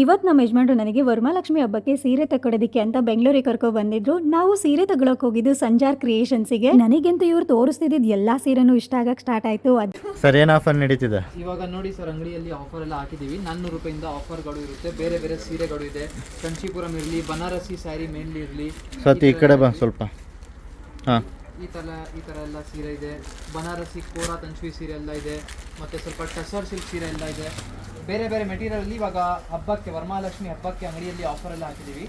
ಇವತ್ತು ನಮ್ಮ ಯಜಮಾನ್ರು ನನಗೆ ವರಮಹಾಲಕ್ಷ್ಮಿ ಹಬ್ಬಕ್ಕೆ ಸೀರೆ ತಗೊಳೋದಕ್ಕೆ ಅಂತ ಬೆಂಗಳೂರಿಗೆ ಕರ್ಕೊಂಡು ಬಂದಿದ್ರು. ನಾವು ಸೀರೆ ತಗೊಳಕ್ ಹೋಗಿದ್ದು ಸಂಜಾರ್ ಕ್ರಿಯೇಷನ್ಸ್ಗೆ. ನನಗಂತೂ ಇವ್ರು ತೋರಿಸ್ತಿದ್ದ ಎಲ್ಲಾ ಸೀರೆನೂ ಇಷ್ಟ ಆಗಕ್ಕೆ ಸ್ಟಾರ್ಟ್ ಆಯ್ತು. ಸರ್ ಏನು ಆಫರ್ ನಡೀತಿದೆ ಇವಾಗ ನೋಡಿ ಸರ್, ಅಂಗಡಿಯಲ್ಲಿ ಆಫರ್ ಎಲ್ಲ ಹಾಕಿದ್ದೀವಿ. 400 ರೂಪಾಯಿಂದ ಆಫರ್ಗಳು ಇರುತ್ತೆ. ಬೇರೆ ಬೇರೆ ಸೀರೆಗಳು ಇದೆ. ಕಂಚೀಪುರಂ ಇರಲಿ, ಬನಾರಸಿ ಸ್ಯಾರಿ ಮೇನ್ಲಿ ಇರಲಿ. ಸತಿ ಈ ಕಡೆ ಬಾ ಸ್ವಲ್ಪ. ಹಾಂ, ಈ ಥರ ಎಲ್ಲ ಸೀರೆ ಇದೆ. ಬನಾರಸಿ ಕೋರಾ ತಂಚುವಿ ಸೀರೆ ಎಲ್ಲ ಇದೆ. ಮತ್ತು ಸ್ವಲ್ಪ ಟಸರ್ ಸಿಲ್ಕ್ ಸೀರೆ ಎಲ್ಲ ಇದೆ. ಬೇರೆ ಬೇರೆ ಮೆಟೀರಿಯಲ್ ಇವಾಗ ಹಬ್ಬಕ್ಕೆ, ವರಮಹಾಲಕ್ಷ್ಮಿ ಹಬ್ಬಕ್ಕೆ ಅಂಗಡಿಯಲ್ಲಿ ಆಫರ್ ಎಲ್ಲ ಹಾಕಿದ್ದೀವಿ.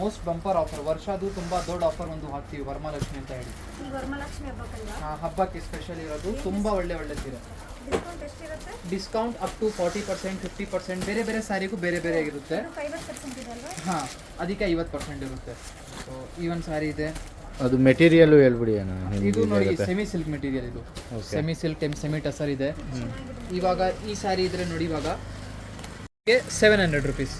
ಮೋಸ್ಟ್ ಬಂಪರ್ ಆಫರ್, ವರ್ಷದ್ದು ತುಂಬ ದೊಡ್ಡ ಆಫರ್ ಒಂದು ಹಾಕ್ತೀವಿ ವರಮಹಾಲಕ್ಷ್ಮಿ ಅಂತ ಹೇಳಿ. ಹಬ್ಬಕ್ಕೆ ಸ್ಪೆಷಲ್ ಇರೋದು ತುಂಬ ಒಳ್ಳೆ ಸೀರೆ. Discount up to 40%, 50%. ಬೇರೆ ಬೇರೆ ಸ್ಯಾರಿಗೂ ಬೇರೆ ಬೇರೆ ಇರುತ್ತೆ. ಹಾಂ, ಅದಕ್ಕೆ 50% ಇರುತ್ತೆ. ಸೊ ಈ ಒಂದು ಸ್ಯಾರಿ ಇದೆ. ಅದು ಮೆಟೀರಿಯಲ್ ಹೇಳ್ಬಿಡಿ ಅಣ್ಣ. ಇದು ನೋಡಿ ಸೆಮಿ ಸಿಲ್ಕ್ ಮೆಟೀರಿಯಲ್. ಇದು ಸೆಮಿ ಸಿಲ್ಕ್ ಸೆಮಿ ಟಸರ್ ಇದೆ. ಇವಾಗ ಈ ಸ್ಯಾರಿ ಇದ್ರೆ ನೋಡಿ, ಇವಾಗ 700 ರುಪೀಸ್.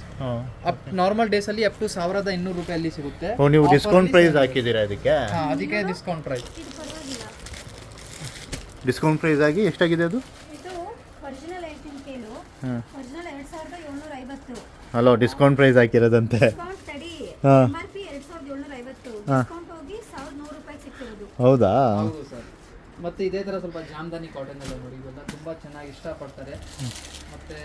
ಅಪ್ ನಾರ್ಮಲ್ ಡೇಸ್ ಅಲ್ಲಿ ಅಪ್ ಟು 1200 ರೂಪಾಯಲ್ಲಿ ಸಿಗುತ್ತೆ. ನೀವು ಡಿಸ್ಕೌಂಟ್ ಪ್ರೈಸ್ ಹಾಕಿದ್ದೀರಾ ಅದಕ್ಕೆ? ಅದಕ್ಕೆ ಡಿಸ್ಕೌಂಟ್ ಪ್ರೈಸ್. ಡಿಸ್ಕೌಂಟ್ ಪ್ರೈಸ್ ಆಗಿ ಎಷ್ಟಾಗಿದೆ ಅದು? ಹಲೋ, ಡಿಸ್ಕೌಂಟ್ ಪ್ರೈಸ್ ಹಾಕಿರೋದಂತೆ. ಹಾಂ, ಹೌದಾ? ಹೌದು ಸರ್. ಮತ್ತೆ ಇದೇ ತರ ಸ್ವಲ್ಪ ಜಾಮ್ದಾನಿ ಕಾಟನ್ ಎಲ್ಲ ನೋಡಿ, ಇವೆಲ್ಲ ತುಂಬಾ ಚೆನ್ನಾಗಿ ಇಷ್ಟಪಡ್ತಾರೆ. ಮತ್ತೆ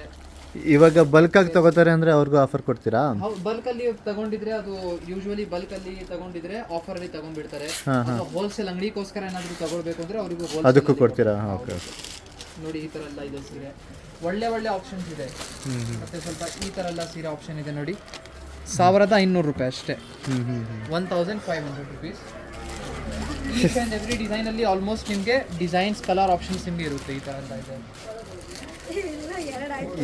ಇವಾಗ ಬಲ್ಕ್ ಆಗಿ ತಗೋತಾರೆ ಅಂದ್ರೆ ಅವ್ರಿಗೂ ಆಫರ್ ಕೊಡ್ತೀರಾ? ಬಲ್ಕ್ ಅಲ್ಲಿ ತಗೊಂಡಿದ್ರೆ, ಅದು ಯೂಶುವಲಿ ಬಲ್ಕ್ ಅಲ್ಲಿ ತಗೊಂಡಿದ್ರೆ ಆಫರ್ ಅಲ್ಲಿ ತಗೊಂಡ್ಬಿಡ್ತಾರೆ. ಹೋಲ್ಸೇಲ್ ಅಂಗಡಿಗೋಸ್ಕರ ಏನಾದ್ರು ತಗೊಳ್ಬೇಕು ಅಂದ್ರೆ ಅವರಿಗೂ ಅದಕ್ಕೂ ಕೊಡ್ತೀರಾ? ಓಕೆ. ನೋಡಿ ಈ ತರ ಎಲ್ಲ ಇದೆ ಸೀರೆ. ಒಳ್ಳೆ ಆಪ್ಷನ್ಸ್ ಇದೆ. ಮತ್ತೆ ಸ್ವಲ್ಪ ಈ ತರ ಎಲ್ಲ ಸೀರೆ ಆಪ್ಷನ್ ಇದೆ ನೋಡಿ. 1500 ರೂಪಾಯಿ ಅಷ್ಟೇ. 1500 rupees. Each and every design ಅಲ್ಲಿ ಆಲ್ಮೋಸ್ಟ್ ನಿಮಗೆ ಡಿಸೈನ್ಸ್, ಕಲರ್ ಆಪ್ಷನ್ಸ್ ನಿಮಗೆ ಇರುತ್ತೆ. ಈ ಥರ ಎಲ್ಲ ಇದೆ.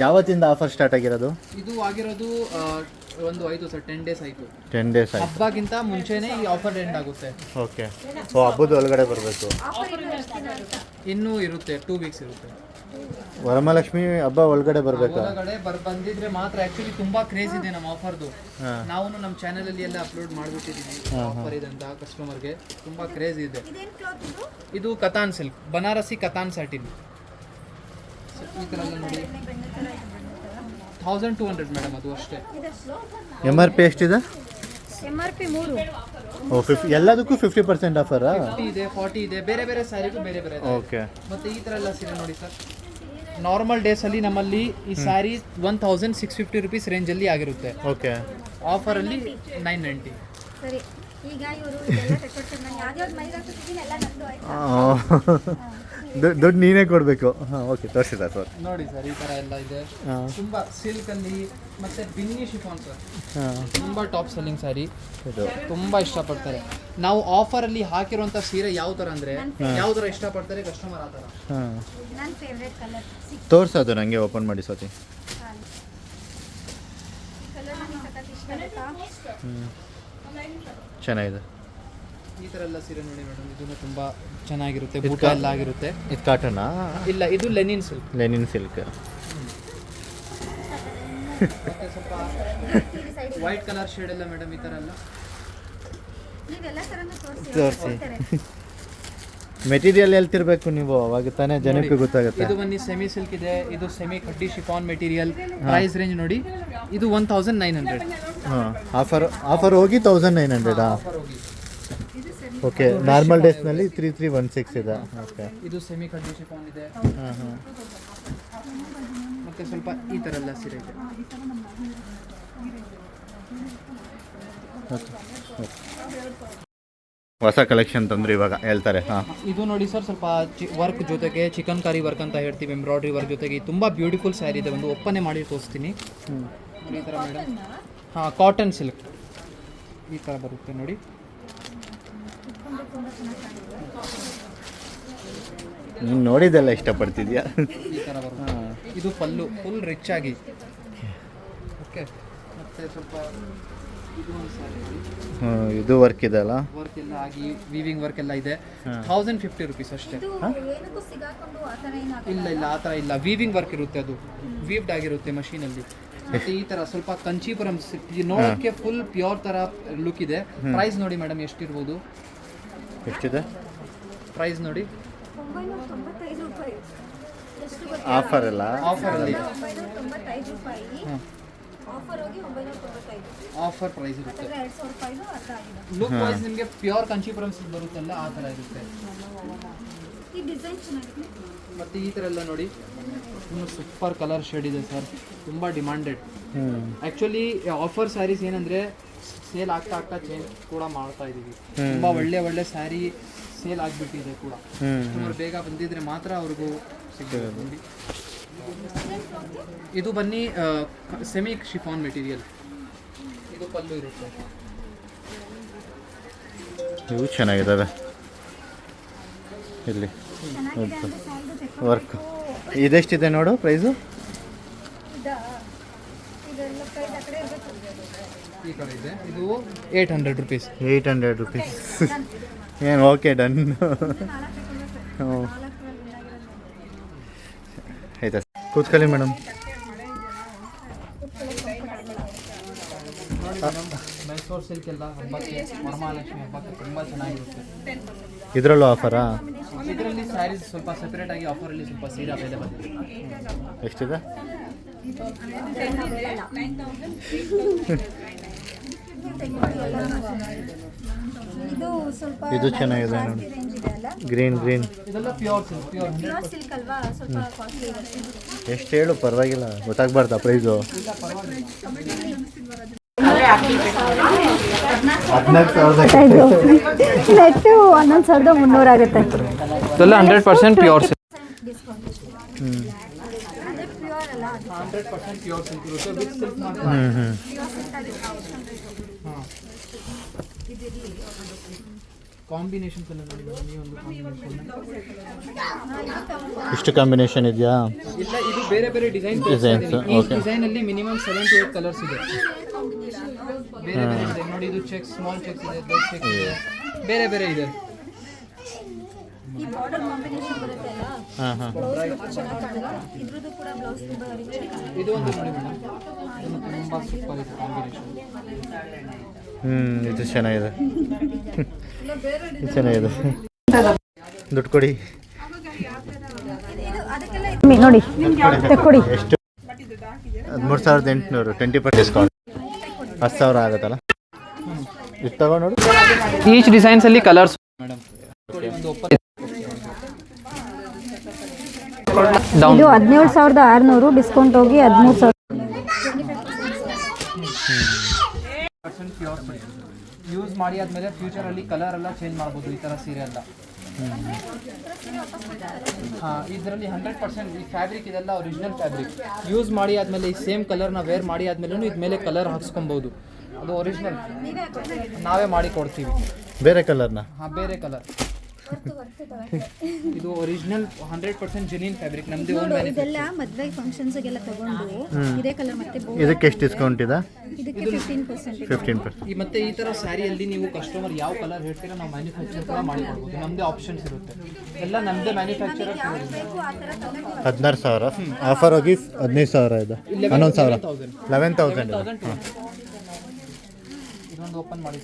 ಯಾವತ್ತಿಂದ ಆಫರ್ ಸ್ಟಾರ್ಟ್ ಆಗಿರೋದು? ಇದು ಆಗಿರೋದು ಒಂದು ಆಯಿತು ಸರ್, 10 ಡೇಸ್ ಆಯಿತು. 10 ಡೇಸ್ ಆಯ್ತು. ಹಬ್ಬಕ್ಕಿಂತ ಮುಂಚೆನೇ ಈ ಆಫರ್ ಎಂಡ್ ಆಗುತ್ತೆ. ಓಕೆ. ಸೊ ಹಬ್ಬದ ಒಳಗಡೆ ಬರಬೇಕು. ಇನ್ನೂ ಇರುತ್ತೆ, 2 ವೀಕ್ಸ್ ಇರುತ್ತೆ. ವರಮಹಾಲಕ್ಷ್ಮಿ ಹಬ್ಬ ಒಳಗಡೆ ಬರಬೇಕು. ಒಳಗಡೆ ಬಂದಿದ್ರೆ ಮಾತ್ರ. ಆ್ಯಕ್ಚುಲಿ ತುಂಬ ಕ್ರೇಜ್ ಇದೆ ನಮ್ಮ ಆಫರ್ದು. ನಾವು ನಮ್ಮ ಚಾನಲಲ್ಲಿ ಎಲ್ಲ ಅಪ್ಲೋಡ್ ಮಾಡಿಬಿಟ್ಟಿದ್ದೀವಿ. ಆಫರ್ ಇದೆ ಅಂತ ಕಸ್ಟಮರ್ಗೆ ತುಂಬ ಕ್ರೇಜ್ ಇದೆ. ಇದು ಕತಾನ್ ಸಿಲ್ಕ್, ಬನಾರಸಿ ಕತಾನ್ ಸ್ಯಾಟಿನ್. ಈ ಥರ ಎಲ್ಲ ನೋಡಿ, 1200 ಮೇಡಮ್, ಅದು ಅಷ್ಟೇ. MRP ಎಷ್ಟಿದೆ? MRP 3. ಓ, 50 ಎಲ್ಲದಕ್ಕೂ 50% ಆಫರಾ? 50 ಇದೆ, 40 ಇದೆ. ಬೇರೆ ಬೇರೆ ಸ್ಯಾರಿಗೂ ಬೇರೆ ಬೇರೆ ಇದೆ. ಓಕೆ. ಮತ್ತೆ ಈ ಥರ ಎಲ್ಲ ಸೀರೆ ನೋಡಿ ಸರ್. ನಾರ್ಮಲ್ ಡೇಸಲ್ಲಿ ನಮ್ಮಲ್ಲಿ ಈ ಸ್ಯಾರಿ 1650 ರುಪೀಸ್ ರೇಂಜಲ್ಲಿ ಆಗಿರುತ್ತೆ. ಓಕೆ. ಆಫರಲ್ಲಿ 990. ಸರಿ, ಈಗ ಇವರು ಇದೆಲ್ಲ ತೆಕ್ಕೊಡ್ತಾರೆ. ನಾನು ಯಾವ್ದು ಮೈಗೆ ಹಾಕ್ತಿದ್ದೀನಿ ಎಲ್ಲ ನಂದು ಆಯ್ತಾ? ದುಡ್ಡು ನೀನೇ ಕೊಡಬೇಕು. ಹಾಂ, ಓಕೆ. ತೋರಿಸಿದ ಸರ್. ನೋಡಿ ಸರ್, ಈ ಥರ ಎಲ್ಲ ಇದೆ. ತುಂಬ ಸಿಲ್ಕಲ್ಲಿ ಮತ್ತೆ ಬಿನ್ನಿ ಶಿಫಾನ್ ಸರ್, ತುಂಬ ಟಾಪ್ ಸೆಲ್ಲಿಂಗ್ ಸ್ಯಾರಿ. ತುಂಬ ಇಷ್ಟಪಡ್ತಾರೆ. ನಾವು ಆಫರಲ್ಲಿ ಹಾಕಿರುವಂಥ ಸೀರೆ ಯಾವ ಥರ ಅಂದರೆ, ಯಾವ ಥರ ಇಷ್ಟಪಡ್ತಾರೆ ಕಸ್ಟಮರ್ ಆ ಥರ. ಹಾಂ, ನನ್ನ ಫೇವ್ರೇಟ್ ಕಲರ್ ತೋರಿಸೋದು ನನಗೆ ಓಪನ್ ಮಾಡಿ ಸತಿ. ಚೆನ್ನಾಗಿದೆ. ಈ ಥರ ಎಲ್ಲ ಸೀರೆ ನೋಡಿ ಮೇಡಮ್, ಇದನ್ನು ತುಂಬ ಚೆನ್ನಾಗಿರುತ್ತೆ. ಬೂಟ ಎಲ್ಲ ಆಗಿರುತ್ತೆ. ಇದು ಕಾಟನಾ? ಇಲ್ಲ, ಇದು ಲೆನಿನ್ ಸಿಲ್ಕ್. Lenin silk. ಮತ್ತೆ ಸ್ವಲ್ಪ ವೈಟ್ ಕಲರ್ ಶೇಡ್ ಎಲ್ಲ ಮೇಡಮ್, ಈ ಥರ ಎಲ್ಲ ತೋರಿಸಿ. ಮೆಟೀರಿಯಲ್ ಹೇಳ್ತಿರ್ಬೇಕು ನೀವು, ಅವಾಗ ತಾನೇ ಜನಕ್ಕೆ ಗೊತ್ತಾಗುತ್ತೆ. ಇದು ಬನ್ನಿ ಸೆಮಿ ಸಿಲ್ಕ್ ಇದೆ. ಇದು ಸೆಮಿ ಕಡ್ಡಿ ಶಿಫಾನ್ ಮೆಟೀರಿಯಲ್. ಪ್ರೈಸ್ ರೇಂಜ್ ನೋಡಿ, ಇದು 1900. ಹಾಂ, ಆಫರ್ ಹೋಗಿ 1900. ಆಫರ್ ಹೋಗಿ. ಓಕೆ. ನಾರ್ಮಲ್ ಡೇಸ್ನಲ್ಲಿ 3316 ಇದೆ. ಓಕೆ. ಇದು ಸೆಮಿ ಕಡ್ಡಿ ಶಿಫಾನ್ ಇದೆ. ಮತ್ತೆ ಸ್ವಲ್ಪ ಈ ಥರ ಎಲ್ಲ ಸೀರೆ ಇದೆ. ಹೊಸ ಕಲೆಕ್ಷನ್ ತಂದ್ರೆ ಇವಾಗ ಹೇಳ್ತಾರೆ. ಹಾಂ, ಇದು ನೋಡಿ ಸರ್, ಸ್ವಲ್ಪ ವರ್ಕ್ ಜೊತೆಗೆ ಚಿಕನ್ ಕಾರಿ ವರ್ಕ್ ಅಂತ ಹೇಳ್ತೀವಿ, ಎಂಬ್ರಾಯ್ಡ್ರಿ ವರ್ಕ್ ಜೊತೆಗೆ ತುಂಬ ಬ್ಯೂಟಿಫುಲ್ ಸ್ಯಾರಿ ಇದೆ. ಒಂದು ಒಪ್ಪನೆ ಮಾಡಿ ತೋರಿಸ್ತೀನಿ. ಈ ಥರ ಮೇಡಮ್. ಹಾಂ, ಕಾಟನ್ ಸಿಲ್ಕ್ ಈ ಥರ ಬರುತ್ತೆ ನೋಡಿ. ನೀನು ನೋಡಿದ್ದೆಲ್ಲ ಇಷ್ಟಪಡ್ತಿದ್ಯಾ? ಈ ಥರ ಬರುತ್ತೆ. ಇದು ಪಲ್ಲು ಫುಲ್ ರಿಚ್ ಆಗಿ. ಓಕೆ. ಮತ್ತೆ ಸ್ವಲ್ಪ ಇದು ಒಂದು ಸ್ಯಾರಿ ನೋಡಿ. ಇದು ವರ್ಕ್ ಇದೆ ಅಲ್ಲ? ವರ್ಕ್ ಎಲ್ಲ ಆಗಿ ವೀವಿಂಗ್ ವರ್ಕ್ ಎಲ್ಲ ಇದೆ. 1050 ರುಪೀಸ್ ಅಷ್ಟೇ. ಇಲ್ಲ, ಆ ಥರ ಇಲ್ಲ. ವೀವಿಂಗ್ ವರ್ಕ್ ಇರುತ್ತೆ, ಅದು ವೀವ್ಡ್ ಆಗಿರುತ್ತೆ ಮಷೀನಲ್ಲಿ. ಮತ್ತೆ ಈ ಥರ ಸ್ವಲ್ಪ ಕಂಚೀಪುರಂ ನೋಡೋಕ್ಕೆ ಫುಲ್ ಪ್ಯೂರ್ ಥರ ಲುಕ್ ಇದೆ. ಪ್ರೈಸ್ ನೋಡಿ ಮೇಡಮ್ ಎಷ್ಟಿರ್ಬೋದು? ಎಷ್ಟಿದೆ ಪ್ರೈಸ್ ನೋಡಿ? 995 ರೂಪಾಯಿ. ಆಫರ್ ಅಲ್ಲ? ಆಫರಲ್ಲಿ 995 ರೂಪಾಯಿ. ಆಫರ್ ಆಫರ್ ಪ್ರೈಸ್ ಇರುತ್ತೆ. ಲುಕ್ ವೈಸ್ ನಿಮಗೆ ಪ್ಯೂರ್ ಕಂಚಿಪುರಂ ಸಿಲ್ಕ್ ಬರುತ್ತಲ್ಲ ಆ ಥರ ಇರುತ್ತೆ. ಮತ್ತು ಈ ಥರ ಎಲ್ಲ ನೋಡಿ ಇನ್ನು ಸೂಪರ್ ಕಲರ್ ಶೇಡ್ ಇದೆ ಸರ್, ತುಂಬ ಡಿಮಾಂಡೆಡ್. ಆ್ಯಕ್ಚುಲಿ ಆಫರ್ ಸ್ಯಾರೀಸ್ ಏನಂದರೆ ಸೇಲ್ ಆಗ್ತಾ ಆಗ್ತಾ ಚೇಂಜ್ ಕೂಡ ಮಾಡ್ತಾ ಇದ್ದೀವಿ. ತುಂಬ ಒಳ್ಳೆ ಸ್ಯಾರಿ ಸೇಲ್ ಆಗಿಬಿಟ್ಟಿದೆ ಕೂಡ. ಕಸ್ಟಮರ್ ಬೇಗ ಬಂದಿದ್ರೆ ಮಾತ್ರ ಅವ್ರಿಗೂ ಸಿಗ್ತದೆ ನೋಡಿ. ಇದು ಬನ್ನಿ ಸೆಮಿ ಶಿಫಾನ್ ಮೆಟೀರಿಯಲ್, ಇದು ಪಲ್ಲು ಇರುತ್ತೆ. ಇವು ಚೆನ್ನಾಗಿದ್ದಾವೆ. ಇಲ್ಲಿ ವರ್ಕ್ ಇದೆಷ್ಟಿದೆ ನೋಡು ಪ್ರೈಸು. ಈ ಕಡೆ ಇದೆ, ಇದು 800 ರುಪೀಸ್. 800 ರುಪೀಸ್. ಏನು ಓಕೆ ಡನ್. ಆಯ್ತಾ ಕೂತ್ಕೊಳ್ಳಿ ಮೇಡಮ್. ಮೈಸೂರು ಸಿಲ್ಕ್ ಎಲ್ಲ ಹಬ್ಬಕ್ಕೆ, ವರಮಹಾಲಕ್ಷ್ಮಿ ಹಬ್ಬಕ್ಕೆ ತುಂಬ ಚೆನ್ನಾಗಿರುತ್ತೆ. ಇದರಲ್ಲೂ ಆಫರಾ? ಇದರಲ್ಲಿ ಸ್ಯಾರೀಸ್ ಸ್ವಲ್ಪ ಸೆಪರೇಟ್ ಆಗಿ ಆಫರಲ್ಲಿ ಸ್ವಲ್ಪ ಸೀರೆ ಅವೈಲೇಬಲ್ ಇದೆ. ಎಷ್ಟಿದೆ? ಇದು ಚೆನ್ನಾಗಿದೆ ನೋಡಿ, ಗ್ರೀನ್. ಇದೆಲ್ಲ ಪ್ಯೂರ್ ಸಿಲ್ಕ್, ಎಷ್ಟು ಹೇಳು ಪರವಾಗಿಲ್ಲ, ಗೊತ್ತಾಗ್ಬಾರ್ದಾ ಪ್ರೈಸು? 11,300 ಆಗುತ್ತೆ. ಇದೆಲ್ಲ 100% ಪ್ಯೂರ್ ಸಿಲ್ಕ್. 100% ಪ್ಯೂರ್ ಸಿಲ್ಕ್ ಇರುತ್ತೆ ವಿತ್ ಸಿಲ್ಕ್ ಮಾತ್ರ. ಕಾಂಬಿನೇಷನ್ಸ್ ಎಲ್ಲ ನೋಡಿ ಈ ಒಂದು ಕಾಂಬಿನೇಷನ್. ಇಷ್ಟು ಕಾಂಬಿನೇಷನ್ ಇದೆಯಾ? ಇಲ್ಲ, ಇದು ಬೇರೆ ಡಿಸೈನ್. ಈ ಡಿಸೈನ್ ಅಲ್ಲಿ ಮಿನಿಮಮ್ 7 to 8 ಕಲರ್ಸ್ ಇದೆ. ಬೇರೆ ಡಿಸೈನ್ ನೋಡಿ, ಇದು ಚೆಕ್ಸ್, ಸ್ಮಾಲ್ ಚೆಕ್ಸ್ ಇದೆ, ದೊಡ್ಡ ಚೆಕ್ಸ್ ಇದೆ, ಬೇರೆ ಇದೆ. ಈ ಬಾರ್ಡರ್ ಕಾಂಬಿನೇಷನ್ ಬರುತ್ತೆ ಅಲ್ಲ, ಬ್ಲೌಸ್ ಚೆನ್ನಾಗಿ ಕಾಣುತ್ತೆ. ಇದ್ರದ್ದು ಕೂಡ ಬ್ಲೌಸ್ ತುಂಬಾ ರಿಚ್ ಆಗಿದೆ. ಇದು ಒಂದು ನೋಡಿ ಮೇಡಮ್, ಇದು ತುಂಬಾ ಸೂಪರ್ ಇದೆ ಕಾಂಬಿನೇಷನ್. ಇದು ಚೆನ್ನಾಗಿದೆ. ಚೆನ್ನಾಗಿದೆ. ದುಡ್ಡು ಕೊಡಿ ನೋಡಿ, ಕೊಡಿ. ಎಷ್ಟು? 13,800, 20% ಡಿಸ್ಕೌಂಟ್. 10,000 ಆಗುತ್ತಲ್ಲ. ಇಷ್ಟು ತಗೋ ನೋಡಿ. ಈಚ್ ಡಿಸೈನ್ಸ್ ಅಲ್ಲಿ ಕಲರ್ಸ್ ಮೇಡಮ್. ಇದು 17,600, ಡಿಸ್ಕೌಂಟ್ ಹೋಗಿ 13,000. ಯೂಸ್ ಮಾಡಿ ಆದ್ಮೇಲೆ ಫ್ಯೂಚರ್ ಅಲ್ಲಿ ಕಲರ್ ಎಲ್ಲ ಚೇಂಜ್ ಮಾಡ್ಬೋದು ಈ ತರ ಸೀರೆ ಎಲ್ಲ. ಇದರಲ್ಲಿ 100% ಈ ಫ್ಯಾಬ್ರಿಕ್ ಇದೆಲ್ಲ ಒರಿಜಿನಲ್ ಫ್ಯಾಬ್ರಿಕ್. ಯೂಸ್ ಮಾಡಿ ಆದ್ಮೇಲೆ ಈ ಸೇಮ್ ಕಲರ್ನ ವೇರ್ ಮಾಡಿ ಆದ್ಮೇಲೆ ಇದ್ ಮೇಲೆ ಕಲರ್ ಹಾಕ್ಸ್ಕೊಬಹುದು. ಅದು ಒರಿಜಿನಲ್, ನಾವೇ ಮಾಡಿ ಕೊಡ್ತೀವಿ. ಬೇರೆ ಕಲರ್ನ? ಬೇರೆ ಕಲರ್. ಇದು ಒರಿಜಿನಲ್ 100% ಜೆನ್ಯೂನ್ ಫ್ಯಾಬ್ರಿಕ್, ನಮ್ದು ಓನ್ ಇದೆಲ್ಲ ಮದುವೆ ಫಂಕ್ಷನ್ಸ್ ಗೆಲ್ಲ ತಗೊಂಡು ಇದೇ ಕಲರ್. ಮತ್ತೆ ಇದಕ್ಕೆ ಎಷ್ಟು ಡಿಸ್ಕೌಂಟ್ ಇದೆ? ಇದಕ್ಕೆ 15%. 15%. ಮತ್ತೆ ಈ ತರ ಸ್ಯಾರಿಯಲ್ಲಿ ನೀವು ಕಸ್ಟಮರ್ ಯಾವ ಕಲರ್ ಹೇಳ್ತೀರಾ ನಾವು ಮ್ಯಾನುಫ್ಯಾಕ್ಚರ್ ಕೂಡ ಮಾಡಿ ಕೊಡ್ಬೋದು. ನಮ್ಮದೇ ಆಪ್ಷನ್ಸ್ ಇರುತ್ತೆ, ಎಲ್ಲ ನಮ್ಮದೇ ಮ್ಯಾನುಫ್ಯಾಕ್ಚರರ್. 16,000 ಆಫರ್ ಹೋಗಿ 15,000 ಇದೆ. 11,000. 11,000. ಇದೊಂದು ಓಪನ್ ಮಾಡಿ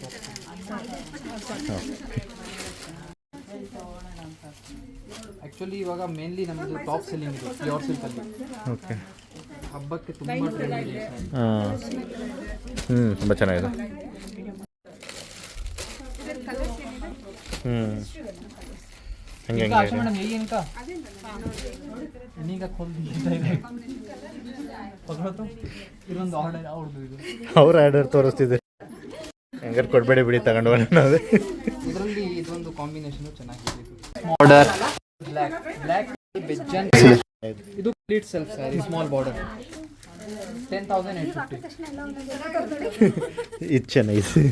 ಆ್ಯಕ್ಚುಲಿ ಇವಾಗ ಮೇನ್ಲಿ ನಮ್ಮದು ಟಾಪ್ ಸೆಲ್ಲಿಂಗ್ ಇದೆ ಪ್ಯೂರ್ ಸಿಲ್ಕಲ್ಲಿ. ಓಕೆ, ಹಬ್ಬಕ್ಕೆ ತುಂಬ ಟ್ರೆಂಡ್ ಇದೆ ಸರ್. ತುಂಬ ಚೆನ್ನಾಗಿದೆ. ಹಂಗೆ ಮೇಡಮ್ ಈಗ ಇನ್ನೀಗ ಪಗಡೋದು ಇದೊಂದು ಆರ್ಡರ್ ಅವ್ರದ್ದು. ಇದು ಅವ್ರ ಆರ್ಡರ್ ತೋರಿಸ್ತಿದೆ. ಹೆಂಗಾರು ಕೊಡಬೇಡಿ ಬಿಡಿ, ತಗೊಂಡು ಬರೋಣ. ಇದರಲ್ಲಿ ಇದೊಂದು ಕಾಂಬಿನೇಷನ್ ಚೆನ್ನಾಗಿದೆ. ಬಾರ್ಡರ್ ಬ್ಲ್ಯಾಕ್ ಬೆಜ್ಜನ್, ಇದು complete self sari, small border, 10,850. ಇದು ಚೆನ್ನಾಗಿದೆ.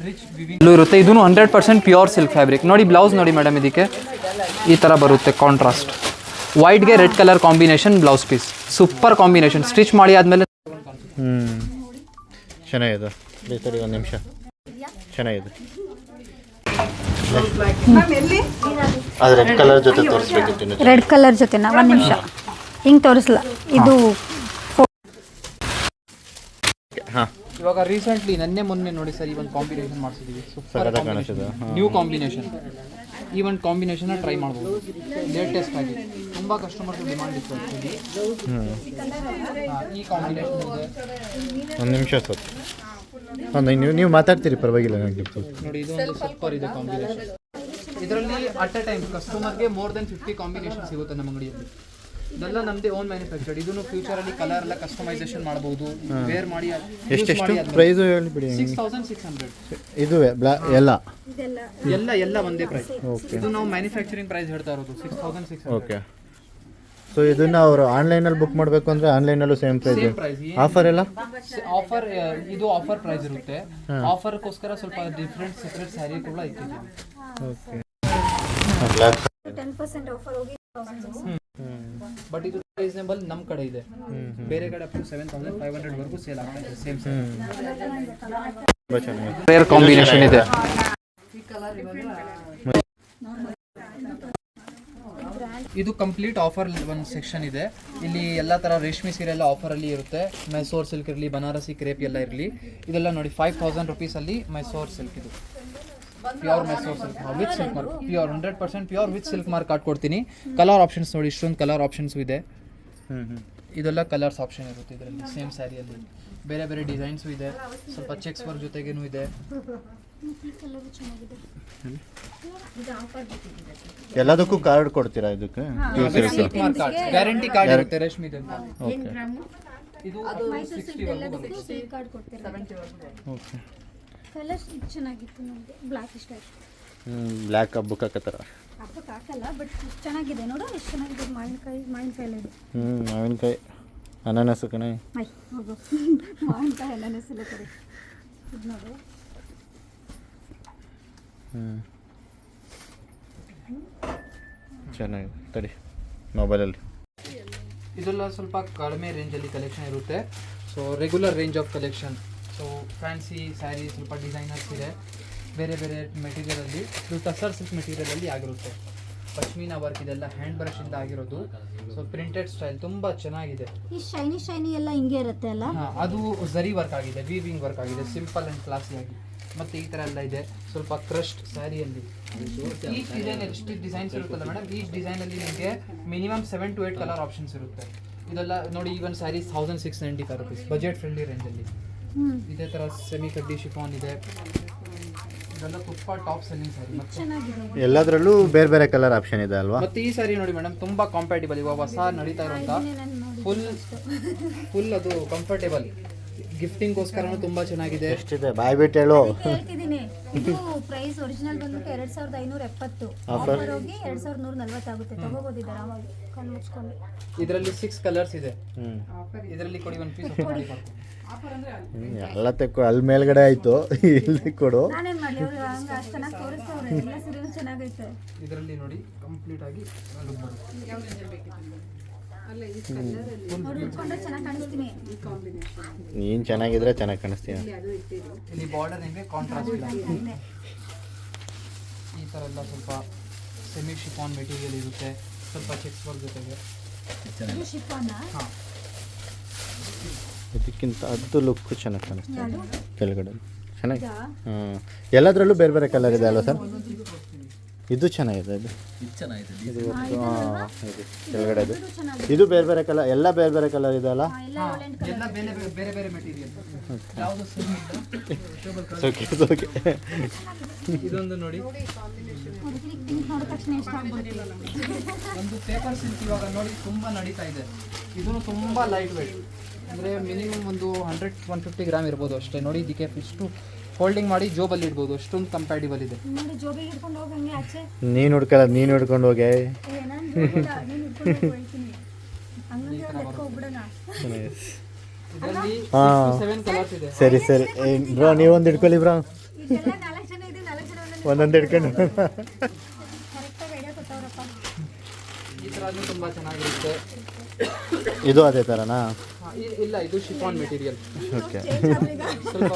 ರಿಚ್ ವಿವಿಂಗ್ ಇರುತ್ತೆ. ಇದೂ 100% ಪ್ಯೂರ್ ಸಿಲ್ಕ್ ಫ್ಯಾಬ್ರಿಕ್. ನೋಡಿ ಬ್ಲೌಸ್ ನೋಡಿ ಮೇಡಮ್, ಇದಕ್ಕೆ ಈ ಥರ ಬರುತ್ತೆ ಕಾಂಟ್ರಾಸ್ಟ್. ವೈಟ್ಗೆ red colour combination blouse piece, super combination. Stitch ಮಾಡಿ ಆದಮೇಲೆ ಚೆನ್ನಾಗಿದೆ. ಸರಿ, ಒಂದು ನಿಮಿಷ. ಚೆನ್ನಾಗಿದೆ. ಅದು ರೆಡ್ ಕಲರ್ ಜೊತೆ ತೋರಿಸ್ಬೇಕಿತ್ತು. Red colour ಜೊತೆನಾ? ಒಂದು ನಿಮಿಷ, ಹಿಂಗೆ ತೋರಿಸಲ್ಲ ಇದು. ಇವಾಗ ರೀಸೆಂಟ್ಲಿ ಮೊನ್ನೆ ನೋಡಿ ಸರ್, ಈ ಒಂದು ಕಾಂಬಿನೇಷನ್ ಮಾಡಿಸಿದ್ದೀವಿ. Super combination, new combination. ಈ ಒಂದು ಕಾಂಬಿನೇಷನ್ ಟ್ರೈ ಮಾಡ್ಬೋದು ಲೇಟೆಸ್ಟ್ ಆಗಿ. ತುಂಬ ತುಂಬ ಕಸ್ಟಮರ್ಸ್ ಡಿಮಾಂಡ್ ಇತ್ತು ಆ್ಯಕ್ಚುಲಿ. ಈ ಕಾಂಬಿನೇಷನ್ ಇದೆ ಒಂದು ನಿಮಿಷ ಸರ್. ಹಾಂ ನೀವು ಮಾತಾಡ್ತೀರಿ ಪರವಾಗಿಲ್ಲ ನನಗೆ ನೋಡಿ, ಇದು ಒಂದು ಸೂಪರ್ ಇದೆ ಕಾಂಬಿನೇಷನ್. ಇದರಲ್ಲಿ ಅಟ್ ಎ ಟೈಮ್ ಕಸ್ಟಮರ್ಗೆ ಮೋರ್ ದೆನ್ 50 ಕಾಂಬಿನೇಷನ್ ಸಿಗುತ್ತೆ ನಮ್ಮ ಅಂಗಡಿಯಲ್ಲಿ. ಇದೆಲ್ಲ ನಮ್ಮದೇ ಓನ್ ಮ್ಯಾನುಫ್ಯಾಕ್ಚರ್ಡ್. ಇದನ್ನು ಫ್ಯೂಚರಲ್ಲಿ ಕಲರ್ ಎಲ್ಲ ಕಸ್ಟಮೈಸೇಷನ್ ಮಾಡಬಹುದು, ವೇರ್ ಮಾಡಿ. ಎಷ್ಟೆಷ್ಟು ಪ್ರೈಸು ಹೇಳಿಬಿಡಿ. 6600. ಇದುವೇ ಎಲ್ಲ ಎಲ್ಲ ಒಂದೇ ಪ್ರೈಸ್. ಇದು ನಾವು ಮ್ಯಾನುಫ್ಯಾಕ್ಚರಿಂಗ್ ಪ್ರೈಸ್ ಹೇಳ್ತಾ ಇರೋದು 6600. ಓಕೆ. ಸೊ ಇದನ್ನು ಅವರು ಆನ್ಲೈನಲ್ಲಿ ಬುಕ್ ಮಾಡಬೇಕು ಅಂದರೆ ಆನ್ಲೈನಲ್ಲೂ ಸೇಮ್ ಪ್ರೈಸ್. ಆಫರ್ ಎಲ್ಲ ಆಫರ್, ಇದು ಆಫರ್ ಪ್ರೈಸ್ ಇರುತ್ತೆ. ಆಫರ್ಗೋಸ್ಕರ ಸ್ವಲ್ಪ ಡಿಫ್ರೆಂಟ್ ಸೆಪರೇಟ್ ಸ್ಯಾರಿ ಕೂಡ ಇಟ್ಟಿದ್ದೀವಿ. ಓಕೆ. 10% ಆಫರ್ ಹೋಗಿ ಬಟ್ ಇದು ರೀಸನೇಬಲ್ ನಮ್ಮ ಕಡೆ ಇದೆ. ಬೇರೆ ಕಡೆ ಅಪ್ ಟು 7500 ವರೆಗೂ ಸೇಲ್ ಆಗ್ತಾ ಇದೆ. ಸೇಮ್ ತುಂಬ ಚೆನ್ನಾಗಿದೆ. ರೇರ್ ಕಾಂಬಿನೇಷನ್ ಇದೆ. ಇದು ಕಂಪ್ಲೀಟ್ ಆಫರ್ ಒಂದು ಸೆಕ್ಷನ್ ಇದೆ. ಇಲ್ಲಿ ಎಲ್ಲ ಥರ ರೇಷ್ಮೆ ಸೀರೆ ಎಲ್ಲ ಆಫರಲ್ಲಿ ಇರುತ್ತೆ. ಮೈಸೂರು ಸಿಲ್ಕ್ ಇರಲಿ, ಬನಾರಸಿ ಕ್ರೇಪ್ ಎಲ್ಲ ಇರಲಿ, ಇದೆಲ್ಲ ನೋಡಿ 5000 ರುಪೀಸಲ್ಲಿ ಮೈಸೂರು ಸಿಲ್ಕ್. ಇದು pure Mysuru silk with silk mark, pure 100% pure with silk mark ಕೊಡ್ತೀನಿ. ಕಲರ್ ಆಪ್ಷನ್ಸ್ ನೋಡಿ, ಇಷ್ಟೊಂದು ಕಲರ್ ಆಪ್ಷನ್ಸು ಇದೆ. ಇದೆಲ್ಲ ಕಲರ್ಸ್ ಆಪ್ಷನ್ ಇರುತ್ತೆ ಇದರಲ್ಲಿ. ಸೇಮ್ ಸ್ಯಾರಿಯಲ್ಲಿ ಬೇರೆ ಬೇರೆ ಡಿಸೈನ್ಸು ಇದೆ. ಸ್ವಲ್ಪ ಚೆಕ್ಸ್ ವರ್ಕ್ ಜೊತೆಗೇನು ಇದೆ. ಎಲ್ಲದಕ್ಕೂ ಕಾರ್ಡ್ ಕೊಡ್ತೀರಾ ಇದಕ್ಕೆ? Silk mark card, guarantee card ಇರುತ್ತೆ ರೇಷ್ಮೆದು ಅಂತ. ಓಕೆ. ಇದು 60 ವರೆಗೂ ಬರುತ್ತೆ. ಕಾರ್ಡ್ ಕೊಡ್ತೀರಾ? ಓಕೆ. ಕಲರ್ಸ್ ಚೆನ್ನಾಗಿತ್ತು, ನನಗೆ ಬ್ಲ್ಯಾಕ್ ಇಷ್ಟ ಆಯಿತು. ಬ್ಲ್ಯಾಕ್ ಹಬ್ಬಕ್ಕೆ ಹಾಕತ್ತಾರ. ಹಬ್ಬಕ್ಕೆ ಹಾಕಲ್ಲ, ಬಟ್ ಚೆನ್ನಾಗಿದೆ ನೋಡು, ಎಷ್ಟು ಚೆನ್ನಾಗಿದೆ. ಮಾವಿನಕಾಯಿ ಎಲ್ಲ ಇದೆ. ಮಾವಿನಕಾಯಿ, ಅನಾನಸು ಕಣೆ. ಮೈ ಹೋಗು, ಮಾವಿನಕಾಯಿ ಎಲ್ಲ ನೆಸಲು ಕಡೆ. ಇದು ನೋಡು, ಚೆನ್ನಾಗಿದೆ. ತಡಿ ಮೊಬೈಲಲ್ಲಿ. ಇದೆಲ್ಲ ಸ್ವಲ್ಪ ಕಡಿಮೆ ರೇಂಜಲ್ಲಿ ಕಲೆಕ್ಷನ್ ಇರುತ್ತೆ. So regular range of collection. So fancy sari, ಸ್ವಲ್ಪ ಡಿಸೈನರ್ಸ್ ಇದೆ. ಬೇರೆ ಬೇರೆ ಮೆಟೀರಿಯಲಲ್ಲಿ, ಇದು ಟಸರ್ ಸಿಲ್ಕ್ ಮೆಟೀರಿಯಲಲ್ಲಿ ಆಗಿರುತ್ತೆ. ಪಶ್ಮೀನಾ ವರ್ಕ್, ಇದೆಲ್ಲ ಹ್ಯಾಂಡ್ ಬ್ರಷಿಂದ ಆಗಿರೋದು. ಸೊ ಪ್ರಿಂಟೆಡ್ ಸ್ಟೈಲ್ ತುಂಬ ಚೆನ್ನಾಗಿದೆ. ಈ ಶೈನಿ ಎಲ್ಲ ಹಿಂಗೆ ಇರುತ್ತೆ ಅಲ್ಲ? ಹಾಂ, ಅದು ಝರಿ ವರ್ಕ್ ಆಗಿದೆ, ವೀವಿಂಗ್ ವರ್ಕ್ ಆಗಿದೆ, ಸಿಂಪಲ್ ಆ್ಯಂಡ್ ಕ್ಲಾಸಿ ಆಗಿ. ಮತ್ತು ಈ ಥರ ಎಲ್ಲ ಇದೆ ಸ್ವಲ್ಪ ಕ್ರಸ್ಟ್ ಸ್ಯಾರಿಯಲ್ಲಿ. ಈಚ್ ಡಿಸೈನ್ ಎಷ್ಟು ಡಿಸೈನ್ಸ್ ಇರುತ್ತಲ್ಲ ಮೇಡಮ್, ಈಚ್ ಡಿಸೈನಲ್ಲಿ ನಿಮಗೆ ಮಿನಿಮಮ್ 7 to 8 ಕಲರ್ ಆಪ್ಷನ್ಸ್ ಇರುತ್ತೆ. ಇದೆಲ್ಲ ನೋಡಿ, even saris 1695 rupees, budget friendly ರೇಂಜಲ್ಲಿ. ಇದೇ ಥರ ಸೆಮಿ ಕಡ್ಡಿ ಶಿಫಾನ್ ಇದೆ. ಇದೆಲ್ಲ ತುಂಬ ಟಾಪ್ ಸೆಲ್ಲಿಂಗ್ ಸ್ಯಾರಿ. ಮತ್ತೆ ಎಲ್ಲದರಲ್ಲೂ ಬೇರೆ ಬೇರೆ ಕಲರ್ ಆಪ್ಷನ್ ಇದೆ ಅಲ್ವಾ? ಮತ್ತೆ ಈ ಸ್ಯಾರಿ ನೋಡಿ ಮೇಡಮ್, ತುಂಬ ಕಂಫರ್ಟೇಬಲ್. ಇವಾಗ ಹೊಸ ನಡೀತಾ ಇರುವಂಥ ಫುಲ್ ಅದು ಕಂಫರ್ಟೇಬಲ್. ಗಿಫ್ಟಿಂಗ್ಗೋಸ್ಕರನೂ ತುಂಬ ಚೆನ್ನಾಗಿದೆ. ಎಷ್ಟಿದೆ ಬಾಯ್ ಬಿಟ್ಟು ಹೇಳು. ಹೇಳ್ತಿದ್ದೀನಿ, ಇದು ಪ್ರೈಸ್ ಒರಿಜಿನಲ್ ಬಂದ್ಬಿಟ್ಟು 2570, ಆಫರ್ ಹೋಗಿ 2140 ಆಗುತ್ತೆ. ತಗೋಬೋದಿದ್ದಾರೆ ಆರಾಮಾಗಿ ಕಣ್ಣು ಮುಚ್ಕೊಂಡು. ಇದರಲ್ಲಿ 6 ಕಲರ್ಸ್ ಇದೆ. ಇದರಲ್ಲಿ ಕೊಡಿ ಒಂದು ಪೀಸ್ ಮಾಡಿ ಕೊಡ್ತೀನಿ. ಎಲ್ಲ ತೆಕ್ಕೊ, ಅಲ್ಲಿ ಮೇಲ್ಗಡೆ ಆಯ್ತು, ಇಲ್ಲಿ ಕೊಡು. ನಾನೇನ್ ಮಾಡಲಿ, ಅವ್ರು ಹಂಗೆ ಅಷ್ಟು ಚೆನ್ನಾಗಿ ತೋರಿಸ್ತವ್ರೆ. ಎಲ್ಲ ಸೀರೆನೂ ಚೆನ್ನಾಗೈತೆ. ಇದರಲ್ಲಿ ನೋಡಿ ಕಂಪ್ಲೀಟ್ ಆಗಿ ನೋಡಿ ಉಟ್ಕೊಂಡ್ರೆ ಚೆನ್ನಾಗಿ ಕಾಣಿಸ್ತೀನಿ. ನೀನು ಚೆನ್ನಾಗಿದ್ರೆ ಚೆನ್ನಾಗಿ ಕಾಣಿಸ್ತೀಯ. ಇಲ್ಲಿ ಬಾರ್ಡರ್ ನಿಮಗೆ ಕಾಂಟ್ರಾಸ್ಟ್ ಇಲ್ಲ. ಈ ಥರ ಎಲ್ಲ ಸ್ವಲ್ಪ ಸೆಮಿ ಶಿಫಾನ್ ಮೆಟೀರಿಯಲ್ ಇರುತ್ತೆ, ಸ್ವಲ್ಪ ಚೆಕ್ಸ್ ವರ್ಕ್ ಜೊತೆಗೆ. ಇದು ಶಿಫಾನಾ? ಹಾಂ, ಇದಕ್ಕಿಂತ ಅದು ಲುಕ್ ಚೆನ್ನಾಗಿ ಕಾಣಿಸ್ತೀಯ ಯಾವುದು? ಕೆಳಗಡೆ ಚೆನ್ನಾಗಿ. ಹಾಂ, ಎಲ್ಲದರಲ್ಲೂ ಬೇರೆ ಬೇರೆ ಕಲರ್ ಇದೆ ಅಲ್ವಾ ಸರ್? ಇದು ಚೆನ್ನಾಗಿದೆ. ಇದು ಇದು ಕೆಳಗಡೆ ಇದು ಇದು ಬೇರೆ ಬೇರೆ ಕಲರ್, ಎಲ್ಲ ಬೇರೆ ಬೇರೆ ಕಲರ್ ಇದೆ ಅಲ್ಲ? ಎಲ್ಲ ಬೇರೆ ಬೇರೆ ಮೆಟೀರಿಯಲ್, ಯಾವುದು ಸೇಮ್ ಇಲ್ಲ. Okay okay. ಇದೊಂದು ನೋಡಿ, ನೋಡಿದ ತಕ್ಷಣ ಇಷ್ಟ ಆಗ್ಬಿಡುತ್ತೆ. ಒಂದು ಪೇಪರ್ ಸಿಲ್ಕ್ ಇವಾಗ ನೋಡಿ ತುಂಬ ನಡೀತಾ ಇದೆ. ಇದನ್ನು ತುಂಬ ಲೈಟ್ ವೇಟ್, ಅಂದರೆ ಮಿನಿಮಮ್ ಒಂದು 100-150 ಗ್ರಾಮ್ ಇರ್ಬೋದು ಅಷ್ಟೇ. ನೋಡಿ, ಇದಕ್ಕೆ ಇಷ್ಟು ಹೋಲ್ಡಿಂಗ್ ಮಾಡಿ ಜೋಬಲ್ಲಿ ಇಡ್ಬೋದು, ಅಷ್ಟೊಂದು ಕಂಪ್ಯಾಟಿಬಲ್ ಇದೆ. ನೋಡಿ, ಜೋಬಿಗೆ ಹಿಡ್ಕೊಂಡು ಹೋಗಂಗೆ ಆಚೆ. ನೀನು ಹುಡ್ಕೊಳ್ಳೋದು, ನೀನು ಹಿಡ್ಕೊಂಡು ಹೋಗಿ. ನಾನು ಹಿಡ್ಕೊಂಡು ಹೋಗ್ತೀನಿ, ಹಂಗಂಗೆ ಲೆಕ್ಕ ಹೋಗ್ಬಿಡೋಣ. ಇದರಲ್ಲಿ ಹಾಂ 7 ಕಲರ್ಸ್ ಇದೆ. ಸರಿ ಸರಿ ಬ್ರೋ, ನೀವೊಂದು ಹಿಡ್ಕೊಳ್ಳಿ ಬ್ರೋ. ಇದೆಲ್ಲ 4 ಜನ ಇದೆ, 4 ಜನ ಒಂದೊಂದು ಹಿಡ್ಕೊಂಡು. ಕರೆಕ್ಟಾಗಿ ಐಡಿಯಾ ಕೊಟ್ಟವ್ರಪ್ಪ. ಈ ಥರ ತುಂಬ ಚೆನ್ನಾಗಿರುತ್ತೆ. ಇದು ಅದೇ ಥರನಾ? ಇಲ್ಲ, ಇದು ಶಿಫಾನ್ ಮೆಟೀರಿಯಲ್. ಓಕೆ. ಸ್ವಲ್ಪ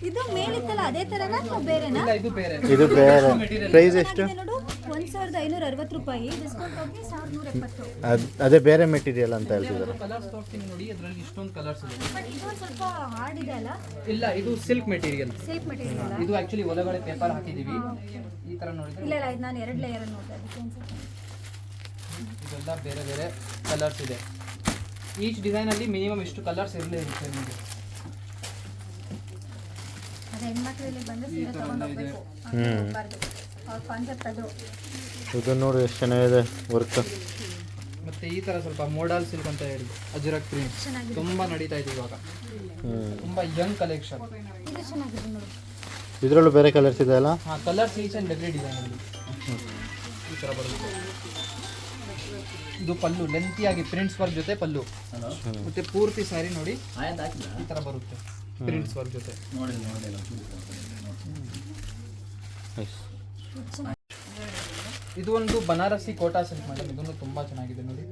ಇದು ಮೇಲಿತ್ತಲ್ಲ ಅದೇ ತರನಾ ಅಥವಾ ಬೇರೆನಾ? ಇಲ್ಲ, ಇದು ಬೇರೆ. ಇದು ಬೇರೆ. ಪ್ರೈಸ್ ಎಷ್ಟು? ನೋಡು 1560 ರೂಪಾಯಿ, ಡಿಸ್ಕೌಂಟ್ ಹೋಗಿ 1170. ಅದೇ ಬೇರೆ ಮೆಟೀರಿಯಲ್ ಅಂತ ಹೇಳ್ತಿದ್ದಾರೆ. ಕಲರ್ಸ್ ತೋರಿಸ್ತೀನಿ ನೋಡಿ, ಅದರಲ್ಲಿ ಇಷ್ಟೊಂದು ಕಲರ್ಸ್ ಇದೆ. ಬಟ್ ಇದು ಒಂದು ಸ್ವಲ್ಪ ಹಾರ್ಡ್ ಇದೆ ಅಲ್ಲ, ಇಲ್ಲ, ಇದು ಸಿಲ್ಕ್ ಮೆಟೀರಿಯಲ್. Silk material. ಇದು ಆಕ್ಚುಲಿ ಒಳಗಡೆ ಪೇಪರ್ ಹಾಕಿದೀವಿ. ಈ ತರ ನೋಡಿದ್ರೆ ಇಲ್ಲ ಇದು ನಾನು 2 ಲೇಯರ್ ನೋಡ್ತಾ ಇದ್ದೀನಿ. ಇದೆಲ್ಲ ಬೇರೆ ಬೇರೆ ಕಲರ್ಸ್ ಇದೆ. ಈಚ್ ಡಿಸೈನ್ ಅಲ್ಲಿ ಮಿನಿಮಮ್ ಇಷ್ಟು ಕಲರ್ಸ್ ಇರಲೇ ಇರುತ್ತೆ ನಿಮಗೆ. ಅದೇ ಹೆಣ್ಮಕ್ಳಲ್ಲಿ ಬಂದು ಸೀರೆ ತಗೊಂಡು ಹೋಗ್ಬೇಕು, ಹೋಗ್ಬಾರ್ದು. ಅವ್ರ ಕಾನ್ಸೆಪ್ಟ್ ಅದು. ಇದು ನೋಡಿ ಎಷ್ಟು ಚೆನ್ನಾಗಿದೆ ವರ್ಕ್. ಮತ್ತೆ ಈ ತರ ಸ್ವಲ್ಪ ಮೋಡಲ್ ಸಿಲ್ಕ್ ಅಂತ ಹೇಳಿ ಅಜರಕ್ ಪ್ರಿಂಟ್ ತುಂಬಾ ನಡೀತಾ ಇದೆ ಇವಾಗ. ತುಂಬಾ ಯಂಗ್ ಕಲೆಕ್ಷನ್. ಇದು ಚೆನ್ನಾಗಿದೆ ನೋಡಿ. ಇದರಲ್ಲೂ ಬೇರೆ ಕಲರ್ಸ್ ಇದೆ ಅಲ್ಲ? ಹಾ, colours each and every design ಅಲ್ಲಿ ಈ ತರ ಬರುತ್ತೆ. ಇದು ಪಲ್ಲು, ಲೆಂತಿಯಾಗಿ ಪ್ರಿಂಟ್ಸ್ ವರ್ಕ್ ಜೊತೆ ಪಲ್ಲು. ಮತ್ತೆ ಪೂರ್ತಿ ಸ್ಯಾರಿ ನೋಡಿ ಈ ತರ ಬರುತ್ತೆ ಪ್ರಿಂಟ್ಸ್ ವರ್ಕ್ ಜೊತೆ. ಇದು ಒಂದು ಬನಾರಸಿ ಕೋಟಾ ಸಿಲ್ಕ್ ಮೇಡಮ್. ಇದನ್ನು ತುಂಬಾ ಚೆನ್ನಾಗಿದೆ ನೋಡಿ.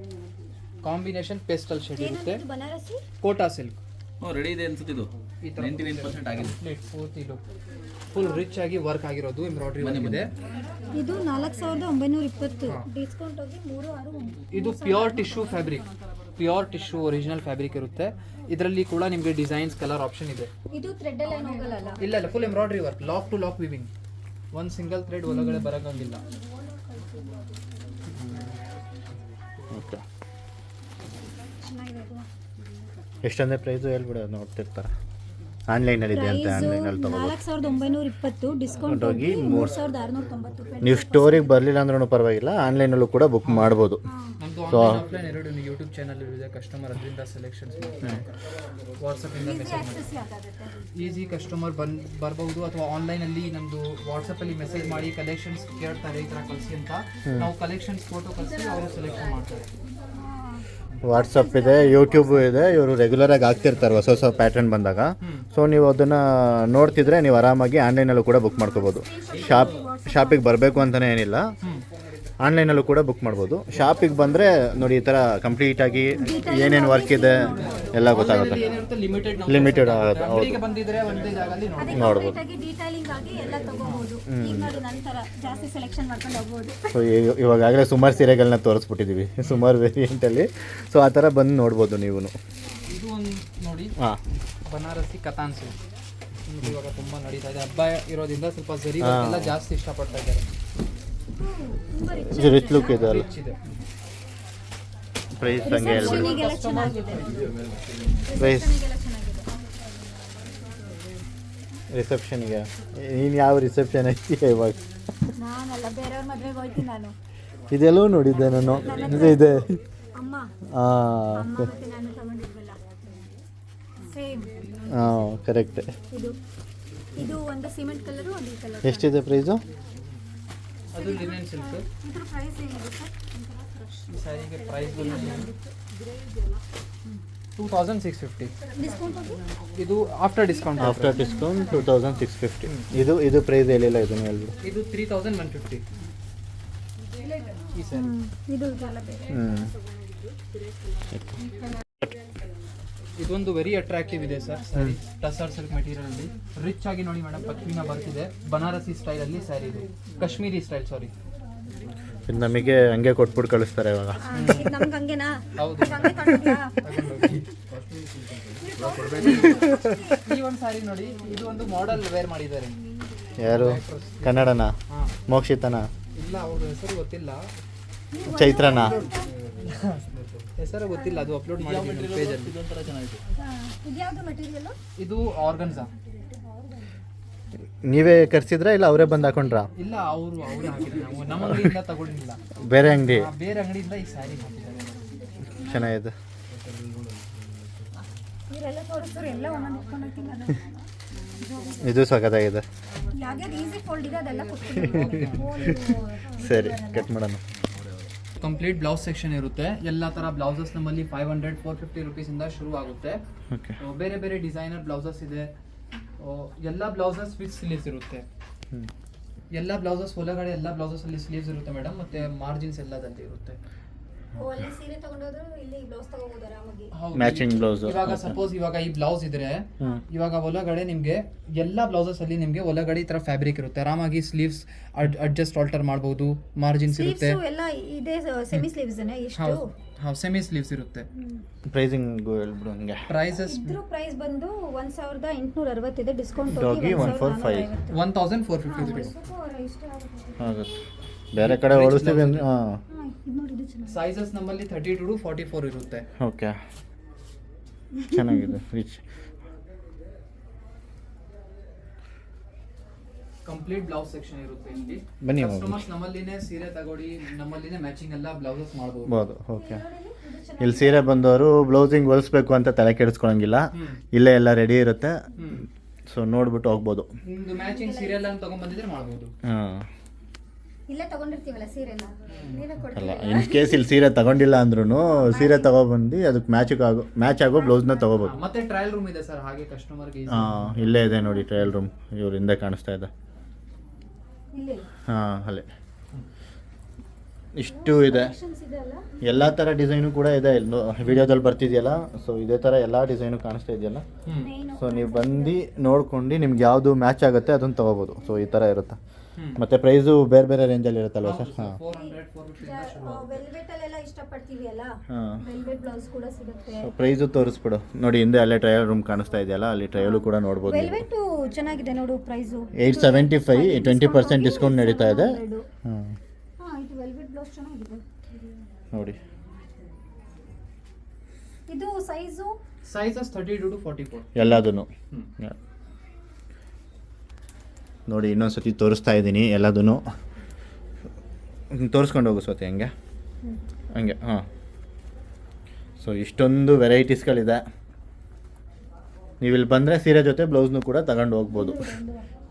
ಕಾಂಬಿನೇಷನ್ ಪೇಸ್ಟಲ್ ಶೇಡ್ ಇರುತ್ತೆ. ಬನಾರಸಿ ಕೋಟಾ ಸಿಲ್ಕ್ ರೆಡಿ ಇದೆ ಅನ್ಸುತ್ತೆ. ಇದು ಈ ತರ 99% ಆಗಿದೆ. ಕಂಪ್ಲೀಟ್ ಪೂರ್ತಿ ಲುಕ್ ಫುಲ್ ರಿಚ್ ಆಗಿ ವರ್ಕ್ ಆಗಿರೋದು, ಎಂಬ್ರಾಯ್ಡ್ರಿ ವರ್ಕ್ ಇದೆ. ಇದು 4920, ಡಿಸ್ಕೌಂಟ್ ಹೋಗಿ 3619. ಇದು pure tissue fabric, pure tissue original fabric ಇರುತ್ತೆ. ಇದರಲ್ಲಿ ಕೂಡ ನಿಮಗೆ ಡಿಸೈನ್ಸ್ ಕಲರ್ ಆಪ್ಷನ್ ಇದೆ. ಇದು ಥ್ರೆಡ್ ಎಲ್ಲ ಏನು ಹೋಗಲ್ಲ. ಇಲ್ಲ, full embroidery work, lock to lock weaving. ಒಂದು ಸಿಂಗಲ್ ಥ್ರೆಡ್ ಒಳಗಡೆ ಬರೋಕ್ಕಾಗಿಲ್ಲ. ಓಕೆ, ಚೆನ್ನಾಗಿದೆ ಇದು. ಎಷ್ಟಂದ್ರೆ ಪ್ರೈಸು ಹೇಳ್ಬಿಡೋದು, ನೋಡ್ತಿರ್ತಾರೆ. ಆನ್ಲೈನಲ್ಲಿ ಇದೆ ಅಂತ, ಆನ್ಲೈನಲ್ಲಿ ತಗೋಬೋದು. 4920, ಡಿಸ್ಕೌಂಟ್ ಹೋಗಿ 3690 ರೂಪಾಯಿ. ನೀವು ಸ್ಟೋರಿಗೆ ಬರಲಿಲ್ಲ ಅಂದ್ರೂ ಪರವಾಗಿಲ್ಲ, ಆನ್ಲೈನಲ್ಲೂ ಕೂಡ ಬುಕ್ ಮಾಡ್ಬೋದು. ನಮ್ದು ಆನ್ಲೈನ್ ಆಫ್ಲೈನ್ ಎರಡು ಯೂಟ್ಯೂಬ್ ಚಾನಲ್ ಇದೆ. ಕಸ್ಟಮರ್ ಅದರಿಂದ ಸೆಲೆಕ್ಷನ್ಸ್ ಮಾಡ್ತಾರೆ. ವಾಟ್ಸಪ್ ಇಂದ ಮೆಸೇಜ್ ಮಾಡಿ ಈಸಿ ಕಸ್ಟಮರ್ ಬರಬಹುದು, ಅಥವಾ ಆನ್ಲೈನ್ ಅಲ್ಲಿ ನಮ್ದು ವಾಟ್ಸಪ್ ಅಲ್ಲಿ ಮೆಸೇಜ್ ಮಾಡಿ ಕಲೆಕ್ಷನ್ಸ್ ಕೇಳ್ತಾರೆ, ಈ ತರ ಕಳಿಸಿ ಅಂತ. ನಾವು ಕಲೆಕ್ಷನ್ಸ್ ಫೋಟೋ ಕಳಿಸಿ ಅವರು ಸೆಲೆಕ್ಷನ್ ಮಾಡ್ತಾರೆ. ವಾಟ್ಸಪ್ ಇದೆ, ಯೂಟ್ಯೂಬು ಇದೆ. ಇವರು ರೆಗ್ಯುಲರಾಗಿ ಹಾಕ್ತಿರ್ತಾರೆ ಹೊಸ ಹೊಸ ಪ್ಯಾಟರ್ನ್ ಬಂದಾಗ. ಸೊ ನೀವು ಅದನ್ನು ನೋಡ್ತಿದ್ರೆ ನೀವು ಆರಾಮಾಗಿ ಆನ್ಲೈನಲ್ಲೂ ಕೂಡ ಬುಕ್ ಮಾಡ್ಕೋಬೋದು. ಶಾಪಿಗೆ ಬರಬೇಕು ಅಂತಲೇ ಏನಿಲ್ಲ, ಆನ್ಲೈನಲ್ಲೂ ಕೂಡ ಬುಕ್ ಮಾಡ್ಬೋದು. ಶಾಪಿಗೆ ಬಂದರೆ ನೋಡಿ ಈ ಥರ ಕಂಪ್ಲೀಟಾಗಿ ಏನೇನು ವರ್ಕ್ ಇದೆ ಎಲ್ಲ ಗೊತ್ತಾಗುತ್ತೆ. ಲಿಮಿಟೆಡ್ ಆಗುತ್ತೆ. ಹೌದು, ಬಂದಿದ್ರೆ ಒಂದೇ ಜಾಗದಲ್ಲಿ ನೋಡಿ ನೋಡ್ಬೋದು. ಡೀಟೇಲಿಂಗ್ ಆಗಿ ಎಲ್ಲ ತಗೋಬಹುದು. ಈಗ ನೋಡಿ ನಂತರ ಜಾಸ್ತಿ ಸೆಲೆಕ್ಷನ್ ಮಾಡ್ಕೊಂಡು ಹೋಗ್ಬೋದು. ಸೊ ಇವಾಗಲೇ ಸುಮಾರು ಸೀರೆಗಳನ್ನ ತೋರಿಸ್ಬಿಟ್ಟಿದ್ದೀವಿ, ಸುಮಾರು ವೇರಿಯಂಟಲ್ಲಿ. ಸೊ ಆ ಥರ ಬಂದು ನೋಡ್ಬೋದು ನೀವು. ಇದು ಒಂದು ನೋಡಿ, ಹಾಂ, ಬನಾರಸಿ ಕತಾನ್ ಸಿಲ್ಕ್ ಇವಾಗ ತುಂಬಾ ನಡೀತಾ ಇದೆ. ಹಬ್ಬ ಇರೋದ್ರಿಂದ ಸ್ವಲ್ಪ ಜರಿ ಎಲ್ಲ ಜಾಸ್ತಿ ಇಷ್ಟಪಡ್ತಾ ಇದ್ದಾರೆ. ರಿಚ್ ಲುಕ್ ಇದೆ ಅಲ್ಲ. ರಿಚ್ ಇದೆ. ಪ್ರೈಸ್ ಹಂಗೆ ಹೇಳ್ಬಿಡಿ. ಈಗೆಲ್ಲ ಚೆನ್ನಾಗಿದೆ. ಪ್ರೈಸ್ ಈಗೆಲ್ಲ ಚೆನ್ನಾಗಿದೆ. ರಿಸೆಪ್ಷನ್ಗೆ ನೀನು ಯಾವ ರಿಸೆಪ್ಷನ್ ಐತಿ ಇವಾಗ? ನಾನಲ್ಲ, ಬೇರೆಯವ್ರ ಮದ್ವೆಗೆ ಹೋಯ್ತೀನಿ ನಾನು. ಇದೆಲ್ಲವೂ ನೋಡಿದ್ದೆ ನಾನು. ಇದೆ ಅಮ್ಮ ಹಾಂ, ಮತ್ತೆ ನಾನು ತಗೊಂಡಿದ್ವಲ್ಲ ಸೇಮ್. ಹಾಂ, ಕರೆಕ್ಟ್. ಇದು ಒಂದು ಸಿಮೆಂಟ್ ಕಲರು, ಒಂದು ಈ ಕಲರ್. ಎಷ್ಟಿದೆ ಪ್ರೈಸು? ಅದು ಲಿನೆನ್ ಸಿಲ್ಕ್. ಇದ್ರ ಪ್ರೈಸ್ ಏನಿದೆ ಸರ್? ಈ ಸ್ಯಾರಿಗೆ ಪ್ರೈಸ್ 2650. ಡಿಸ್ಕೌಂಟ್ ಹೋಗಿ ಇದು ಆಫ್ಟರ್ ಡಿಸ್ಕೌಂಟ್. After discount 2650. ಇದು ಪ್ರೈಸ್ ಹೇಳಿಲ್ಲ, ಇದನ್ನು ಹೇಳ್ಬಿಡು. ಇದು 3150 ಈ ಸ್ಯಾರಿ. ಇದು ಇದೆಲ್ಲ ಬೇರೆ. ಇದೊಂದು ವೆರಿ ಅಟ್ರಾಕ್ಟಿವ್ ಇದೆ sir sari. Tussar silk material ಅಲ್ಲಿ ರಿಚ್ ಆಗಿ ನೋಡಿ ಮೇಡಮ್, ಪಶ್ಮಿನಾ ಬರ್ತಿದೆ. ಬನಾರಸಿ ಸ್ಟೈಲ್ ಅಲ್ಲಿ ಸ್ಯಾರಿ ಇದು, ಕಾಶ್ಮೀರಿ ಸ್ಟೈಲ್. ಸಾರಿ, ಇದು ನಮಗೆ ಹಂಗೆ ಕೊಟ್ಬಿಟ್ಟು ಕಳಿಸ್ತಾರೆ ಇವಾಗ. ಇದು ನಮ್ಗೆ ಹಂಗೇನಾ? ಹೌದು. ಹಂಗೆ ಕಾಣುತ್ತಾ? ಈ ಒಂದು ಸ್ಯಾರಿ ನೋಡಿ, ಇದು ಒಂದು ಮಾಡೆಲ್ ವೇರ್ ಮಾಡಿದ್ದಾರೆ. ಯಾರು? ಕನ್ನಡನ? ಹಾ, ಮೋಕ್ಷಿತನ? ಇಲ್ಲ, ಅವ್ರ ಹೆಸರು ಗೊತ್ತಿಲ್ಲ. ಚೈತ್ರನ? ಹೆಸರು ಗೊತ್ತಿಲ್ಲ, ಅದು ಅಪ್ಲೋಡ್ ಮಾಡಿದ್ದೀನಿ ಪೇಜಲ್ಲಿ. ಇದು ಯಾವುದು ಮೆಟೀರಿಯಲ್? ಇದು ಆರ್ಗನ್ಸಾ. ನೀವೇ ಕರ್ಸಿದ್ರಾ ಇಲ್ಲ ಅವರೇ ಬಂದು ಹಾಕೊಂಡ್ರಾ? ಇಲ್ಲ, ಅವರೇ ಹಾಕಿದ್ದಾರೆ. ನಾವು ನಮ್ಮ ಅಂಗಡಿಯಿಂದ ತಗೊಂಡಿಲ್ಲ, ಬೇರೆ ಅಂಗಡಿ? ಬೇರೆ ಅಂಗಡಿಯಿಂದ ಈ ಸ್ಯಾರಿ ಹಾಕಿದ್ದಾರೆ. ಚೆನ್ನಾಗಿದೆ. ಇವರೆಲ್ಲ ತೋರಿಸ್ತಾರೆ, ಎಲ್ಲ ಒಂದೊಂದು ಇಟ್ಕೊಂಡು ಹೋಗ್ತೀನಿ ನಾನು. ಇದು ಸಖತ್ತಾಗಿದೆ. ಯಾವ್ದು ಈಸಿ ಫೋಲ್ಡ್ ಇದೆ ಅದೆಲ್ಲ ಕೊಡ್ತೀನಿ. ಸರಿ, ಕಟ್ ಮಾಡೋಣ. ಕಂಪ್ಲೀಟ್ ಬ್ಲೌಸ್ ಸೆಕ್ಷನ್ ಇರುತ್ತೆ. ಎಲ್ಲ ತರ ಬ್ಲೌಸಸ್ ನಮ್ಮಲ್ಲಿ 500 450 ರುಪೀಸ್ ಇಂದ ಶುರು ಆಗುತ್ತೆ. ಓಕೆ, ಬೇರೆ ಬೇರೆ ಡಿಸೈನರ್ ಬ್ಲೌಸಸ್ ಇದೆ. ಎಲ್ಲ ಬ್ಲೌಸಸ್ ವಿತ್ ಸ್ಲೀವ್ಸ್ ಇರುತ್ತೆ. ಎಲ್ಲ ಬ್ಲೌಸಸ್ ಒಳಗಡೆ ಎಲ್ಲ ಬ್ಲೌಸಸ್ ಅಲ್ಲಿ ಸ್ಲೀವ್ಸ್ ಇರುತ್ತೆ ಮೇಡಮ್. ಮತ್ತೆ ಮಾರ್ಜಿನ್ಸ್ ಎಲ್ಲದಲ್ಲಿ ಇರುತ್ತೆ. ಅಲ್ಲಿ ಸೀರೆ ತಗೊಂಡೋದ್ರು ಇಲ್ಲಿ ಬ್ಲೌಸ್ ತಗೋಬಹುದು ಆರಾಮಾಗಿ. ಹೌದು. Matching blouse. ಇವಾಗ ಸಪೋಸ್ ಇವಾಗ ಈ ಬ್ಲೌಸ್ ಇದ್ರೆ ಇವಾಗ ಒಳಗಡೆ ನಿಮ್ಗೆ ಎಲ್ಲಾ ಬ್ಲೌಸಸ್ ಅಲ್ಲಿ ನಿಮ್ಗೆ ಒಳಗಡೆ ಈ ತರ ಫ್ಯಾಬ್ರಿಕ್ ಇರುತ್ತೆ, ಆರಾಮಾಗಿ ಸ್ಲೀವ್ಸ್ ಅಡ್ಜಸ್ಟ್ ಆಲ್ಟರ್ ಮಾಡಬಹುದು, ಮಾರ್ಜಿನ್ಸ್ ಇರುತ್ತೆ. ಸ್ಲೀವ್ಸ್ ಎಲ್ಲ ಇದೆ ಸೆಮಿ ಸ್ಲೀವ್ಸ್ ಎಷ್ಟು? ಹೌದು ಸೆಮಿ ಸ್ಲೀವ್ಸ್ ಇರುತ್ತೆ. ಪ್ರೈಸಿಂಗ್ ಹೇಳ್ಬಿಡು ಹಂಗೆ. ಪ್ರೈಸಸ್ ಇದ್ರ ಪ್ರೈಸ್ ಬಂದು 1860 ಇದೆ, ಡಿಸ್ಕೌಂಟ್ Doggy 145. 1450 rupees. ಇಷ್ಟ ಆಗುತ್ತೆ. ಆಗುತ್ತೆ. ಬೇರೆ ಕಡೆ ಹೋಲಿಸ್ತೀವಿ ಅಂದರೆ ಹಾಂ ಇದು ನೋಡಿ, ಇದು ಚೆನ್ನಾಗಿ. ಸೈಜಸ್ ನಮ್ಮಲ್ಲಿ 32 to 44 ಇರುತ್ತೆ. ಓಕೆ ಚೆನ್ನಾಗಿದೆ ರಿಚ್. ಕಂಪ್ಲೀಟ್ ಬ್ಲೌಸ್ ಸೆಕ್ಷನ್ ಇರುತ್ತೆ ಇಲ್ಲಿ. ಬನ್ನಿ ಹೋಗಿ. ಕಸ್ಟಮರ್ಸ್ ನಮ್ಮಲ್ಲಿನೇ ಸೀರೆ ತಗೊಳ್ಳಿ, ನಮ್ಮಲ್ಲಿನೇ ಮ್ಯಾಚಿಂಗ್ ಎಲ್ಲ ಬ್ಲೌಸಸ್ ಮಾಡಬಹುದು. ಹೌದು ಓಕೆ. ಇಲ್ಲಿ ಸೀರೆ ಬಂದವರು ಬ್ಲೌಸಿಂಗ್ ಹೊಲಿಸ್ಬೇಕು ಅಂತ ತಲೆ ಕೆಡಿಸ್ಕೊಳಂಗಿಲ್ಲ, ಇಲ್ಲೇ ಎಲ್ಲ ರೆಡಿ ಇರುತ್ತೆ. ಸೊ ನೋಡ್ಬಿಟ್ಟು ಹೋಗ್ಬೋದು. ನಿಮ್ದು ಮ್ಯಾಚಿಂಗ್ ಸೀರೆ ಎಲ್ಲ ತಗೊಂಡ್ ಬಂದಿದ್ರೆ ಮಾಡಬಹುದು. ಹಾಂ ಇಲ್ಲೇ ತಗೊಂಡಿರ್ತೀವಲ್ಲ ಸೀರೆನ, ನೀವೇ ಅಲ್ಲ, ಕೊಡ್ತೀರಾ? ಇನ್ ಕೇಸ್ ಇಲ್ಲಿ ಸೀರೆ ತಗೊಂಡಿಲ್ಲ ಅಂದ್ರೂ ಸೀರೆ ತಗೊಬಂದು ಅದಕ್ಕೆ ಮ್ಯಾಚ್ ಆಗೋ ಬ್ಲೌಸ್ನ ತಗೋಬೋದು. ಮತ್ತೆ ಟ್ರಯಲ್ ರೂಮ್ ಇದೆ ಸರ್, ಹಾಗೆ ಕಸ್ಟಮರ್ಗೆ ಹಾಂ ಇಲ್ಲೇ ಇದೆ ನೋಡಿ ಟ್ರಯಲ್ ರೂಮ್, ಇವ್ರ ಹಿಂದೆ ಕಾಣಿಸ್ತಾ ಇದೆ. ಇಲ್ಲಿ ಹಾಂ ಅಲ್ಲೇ ಇಷ್ಟು ಇದೆ. ಆಪ್ಷನ್ಸ್ ಇದೆ ಅಲ್ಲ? ಎಲ್ಲ ಥರ ಡಿಸೈನು ಕೂಡ ಇದೆ ಇಲ್ಲಿ ವಿಡಿಯೋದಲ್ಲಿ ಬರ್ತಿದೆಯಲ್ಲ. ಸೊ ಇದೇ ಥರ ಎಲ್ಲ ಡಿಸೈನು ಕಾಣಿಸ್ತಾ ಇದೆಯಲ್ಲ. ಮೇನು ಸೊ ನೀವು ಬಂದು ನೋಡ್ಕೊಂಡು ನಿಮ್ಗೆ ಯಾವುದು ಮ್ಯಾಚ್ ಆಗುತ್ತೆ ಅದನ್ನು ತೊಗೋಬೋದು. ಸೊ ಈ ಥರ ಇರುತ್ತೆ. ಮತ್ತು ಪ್ರೈಸು ಬೇರೆ ಬೇರೆ ರೇಂಜಲ್ಲಿ ಇರುತ್ತಲ್ವ ಸರ್? ಹಾಂ 400 450 ಇಂದ ಶುರು ಆಗುತ್ತೆ. ವೆಲ್ವೆಟ್ ಅಲ್ಲೆಲ್ಲ ಇಷ್ಟಪಡ್ತೀವಿ ಅಲ್ಲ, ಹಾಂ ವೆಲ್ವೆಟ್ ಬ್ಲೌಸ್ ಕೂಡ ಸಿಗುತ್ತೆ. ಸೊ ಪ್ರೈಸು ತೋರಿಸ್ಬಿಡು ನೋಡಿ, ಹಿಂದೆ ಅಲ್ಲೇ ಟ್ರಯಲ್ ರೂಮ್ ಕಾಣಿಸ್ತಾ ಇದೆಯಲ್ಲ, ಅಲ್ಲಿ ಟ್ರಯಲು ಕೂಡ ನೋಡ್ಬೋದು ನೀವು. ವೆಲ್ವೆಟ್ ಚೆನ್ನಾಗಿದೆ ನೋಡು, ಪ್ರೈಸು 875, 20% ಡಿಸ್ಕೌಂಟ್ ನಡೀತಾ ಇದೆ. ಹಾಂ ಹಾಂ, ಇದು ವೆಲ್ವೆಟ್ ಬ್ಲೌಸ್ ಚೆನ್ನಾಗಿದೆ ನೋಡಿ. ಇದು ಸೈಜು ಸೈಜಸ್ 32 to 44. ಎಲ್ಲದೂ ನೋಡಿ, ಇನ್ನೊಂದು ತೋರಿಸ್ತಾ ಇದ್ದೀನಿ ಎಲ್ಲದೂ. ತೋರಿಸ್ಕೊಂಡು ಹೋಗು ಸ್ವತಿ ಹಂಗೆ ಹಂಗೆ. ಹಾಂ ಸೊ ಇಷ್ಟೊಂದು ವೆರೈಟೀಸ್ಗಳಿದೆ. ನೀವು ಇಲ್ಲಿ ಬಂದರೆ ಸೀರೆ ಜೊತೆ ಬ್ಲೌಸ್ನು ಕೂಡ ತಗೊಂಡು ಹೋಗ್ಬೋದು.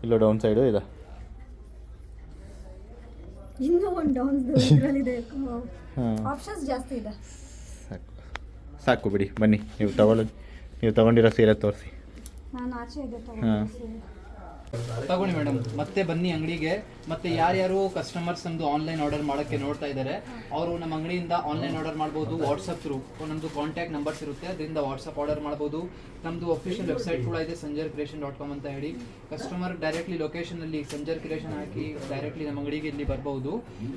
ಇಲ್ಲೂ ಡೌನ್ ಸೈಡು ಇದೆ. ಇನ್ನೂ ಒಂದು ಡೌನ್ ಇದರಲ್ಲಿದೆ, ಹಾಂ ಆಪ್ಷನ್ಸ್ ಜಾಸ್ತಿ ಇದೆ. ಸಾಕು ಸಾಕು ಬಿಡಿ, ಬನ್ನಿ ನೀವು ತಗೊಂಡಿರೋ ಸೀರೆ ತೋರಿಸಿ. ನಾನು ಆಚೆ ಇದೆ ಹಾಂ ತಗೊಳ್ಳಿ ಮೇಡಮ್, ಮತ್ತೆ ಬನ್ನಿ ಅಂಗಡಿಗೆ. ಮತ್ತೆ ಯಾರ್ಯಾರು ಕಸ್ಟಮರ್ಸ್ ನಮ್ದು ಆನ್ಲೈನ್ ಆರ್ಡರ್ ಮಾಡೋಕ್ಕೆ ನೋಡ್ತಾ ಇದ್ದಾರೆ ಅವರು ನಮ್ಮ ಅಂಗಡಿಯಿಂದ ಆನ್ಲೈನ್ ಆರ್ಡರ್ ಮಾಡ್ಬೋದು. ವಾಟ್ಸಪ್ ಥ್ರೂ ನಮ್ಮದು ಕಾಂಟ್ಯಾಕ್ಟ್ ನಂಬರ್ಸ್ ಇರುತ್ತೆ, ಅದರಿಂದ ವಾಟ್ಸಪ್ ಆರ್ಡರ್ ಮಾಡ್ಬೋದು. ನಮ್ಮದು ಅಫಿಷಿಯಲ್ ವೆಬ್ಸೈಟ್ ಕೂಡ ಇದೆ, sanjarcreation.com ಅಂತ ಹೇಳಿ. ಕಸ್ಟಮರ್ ಡೈರೆಕ್ಟ್ಲಿ ಲೊಕೇಶನಲ್ಲಿ ಸಂಜರ್ ಕ್ರಿಯೇಷನ್ ಹಾಕಿ ಡೈರೆಕ್ಟ್ಲಿ ನಮ್ಮ ಅಂಗಡಿಗೆ ಇಲ್ಲಿ ಬರ್ಬೋದು.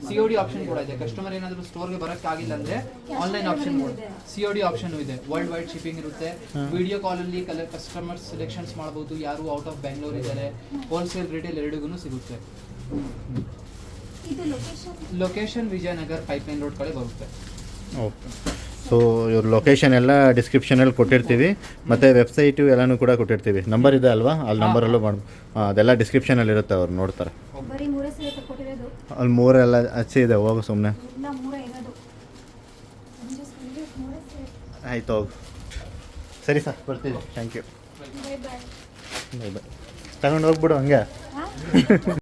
COD ಆಪ್ಷನ್ ಕೂಡ ಇದೆ. ಕಸ್ಟಮರ್ ಏನಾದರೂ ಸ್ಟೋರ್ಗೆ ಬರೋಕ್ಕಾಗಿಲ್ಲ ಅಂದರೆ ಆನ್ಲೈನ್ ಆಪ್ಷನ್ ಕೂಡ COD ಆಪ್ಷನ್ ಇದೆ. ವರ್ಲ್ಡ್ ವೈಡ್ ಶಿಪ್ಪಿಂಗ್ ಇರುತ್ತೆ. ವಿಡಿಯೋ ಕಾಲಲ್ಲಿ ಕಸ್ಟಮರ್ ಸೆಲೆಕ್ಷನ್ಸ್ ಮಾಡ್ಬೋದು, ಯಾರು ಔಟ್ ಆಫ್ ಬ್ಯಾಂಗ್ಳೂರ್ ಇದ್ದಾರೆ. ಹೋಲ್ಸೇಲ್ ರಿಟೇಲ್ ಎರಡಿಗೂ ಸಿಗುತ್ತೆ. ಇದು ಲೊಕೇಶನ್ ವಿಜಯನಗರ್ ಪೈಪ್ಲೈನ್ ರೋಡ್ ಕಡೆ ಬರುತ್ತೆ. ಓಕೆ. ಸೊ ಇವ್ರ ಲೊಕೇಶನ್ ಎಲ್ಲ ಡಿಸ್ಕ್ರಿಪ್ಷನಲ್ಲಿ ಕೊಟ್ಟಿರ್ತೀವಿ, ಮತ್ತು ವೆಬ್ಸೈಟು ಎಲ್ಲನೂ ಕೂಡ ಕೊಟ್ಟಿರ್ತೀವಿ. ನಂಬರ್ ಇದೆ ಅಲ್ವಾ, ಅಲ್ಲಿ ನಂಬರಲ್ಲೂ ಮಾಡ್ಬೋದು. ಅದೆಲ್ಲ ಡಿಸ್ಕ್ರಿಪ್ಷನಲ್ಲಿ ಇರುತ್ತೆ, ಅವ್ರು ನೋಡ್ತಾರೆ. ಬರೀ 3 ಸೀರೆ ತಗೊಟ್ಟಿರೋದು, ಅಲ್ಲಿ 3 ಎಲ್ಲ ಹಚ್ಚಿ ಇದೆ, ಹೋಗು ಸುಮ್ಮನೆ. ಇಲ್ಲ 3 ಇರೋದು. ಮೂರೇ ಸೀರೆ. ಆಯ್ತು ಹೋಗು. ಸರಿ ಸರ್, ಬರ್ತೀವಿ. Thank you. Bye bye. Bye bye. ತಗೊಂಡು ಹೋಗ್ಬಿಡು ಹಂಗೆ. ಹಾಂ